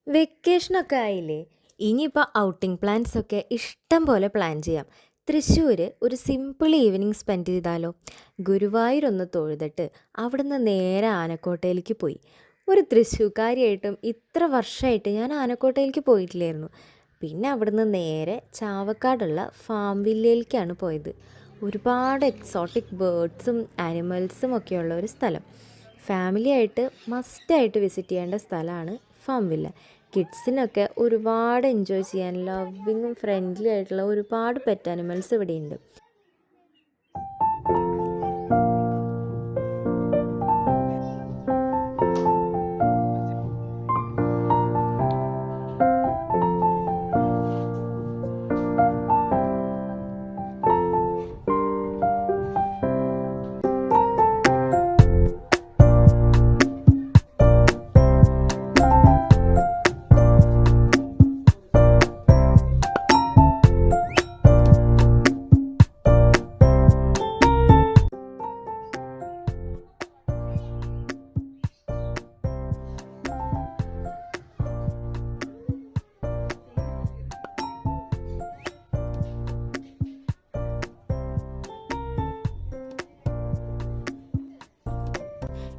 വെക്കേഷനൊക്കെ ആയില്ലേ? ഇനിയിപ്പോൾ ഔട്ടിംഗ് പ്ലാൻസൊക്കെ ഇഷ്ടം പോലെ പ്ലാൻ ചെയ്യാം. തൃശ്ശൂർ ഒരു സിമ്പിൾ ഈവനിങ് സ്പെൻഡ് ചെയ്താലോ? ഗുരുവായൂരൊന്ന് തൊഴുതിട്ട് അവിടുന്ന് നേരെ ആനക്കോട്ടയിലേക്ക് പോയി. ഒരു തൃശ്ശൂർക്കാരിയായിട്ടും ഇത്ര വർഷമായിട്ട് ഞാൻ ആനക്കോട്ടയിലേക്ക് പോയിട്ടില്ലായിരുന്നു. പിന്നെ അവിടുന്ന് നേരെ ചാവക്കാടുള്ള ഫാം വില്ലയിലേക്കാണ് പോയത്. ഒരുപാട് എക്സോട്ടിക് ബേർഡ്സും ആനിമൽസും ഒക്കെയുള്ള ഒരു സ്ഥലം. ഫാമിലി ആയിട്ട് മസ്റ്റായിട്ട് വിസിറ്റ് ചെയ്യേണ്ട സ്ഥലമാണ് ഫാം വില്ല. കിഡ്സിനൊക്കെ ഒരുപാട് എൻജോയ് ചെയ്യാൻ ലവിങ്ങും ഫ്രണ്ട്ലി ആയിട്ടുള്ള ഒരുപാട് പെറ്റ് അനിമൽസ് ഇവിടെയുണ്ട്.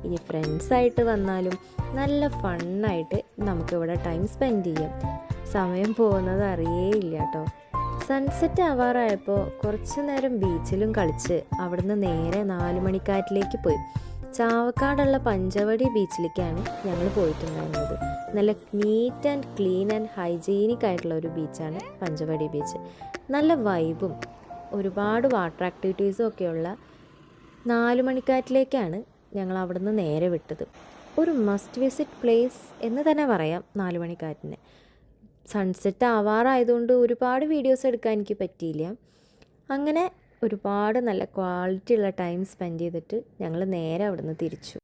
ഇനി ഫ്രണ്ട്സായിട്ട് വന്നാലും നല്ല ഫണ്ണായിട്ട് നമുക്കിവിടെ ടൈം സ്പെൻഡ് ചെയ്യാം. സമയം പോകുന്നത് അറിയേയില്ല കേട്ടോ. സൺസെറ്റ് ആവാറായപ്പോൾ കുറച്ച് നേരം ബീച്ചിലും കളിച്ച് അവിടുന്ന് നേരെ 4 മണിക്കാറ്റിലേക്ക് പോയി. ചാവക്കാടുള്ള പഞ്ചവടി ബീച്ചിലേക്കാണ് ഞങ്ങൾ പോയിട്ടുണ്ടായിരുന്നത്. നല്ല neat and clean and hygienic ആയിട്ടുള്ള ഒരു ബീച്ചാണ് പഞ്ചവടി ബീച്ച്. നല്ല വൈബും ഒരുപാട് വാട്ടർ ആക്ടിവിറ്റീസും ഒക്കെയുള്ള 4 മണിക്കാറ്റിലേക്കാണ് ഞങ്ങൾ അവിടുന്ന് നേരെ വിട്ടത്. ഒരു മസ്റ്റ് വിസിറ്റ് പ്ലേസ് എന്ന് തന്നെ പറയാം 4 മണിക്കാറ്റിന്. സൺസെറ്റ് ആവാറായതുകൊണ്ട് ഒരുപാട് വീഡിയോസ് എടുക്കാൻ എനിക്ക് പറ്റിയില്ല. അങ്ങനെ ഒരുപാട് നല്ല ക്വാളിറ്റി ഉള്ള ടൈം സ്പെൻഡ് ചെയ്തിട്ട് ഞങ്ങൾ നേരെ അവിടുന്ന് തിരിച്ചു.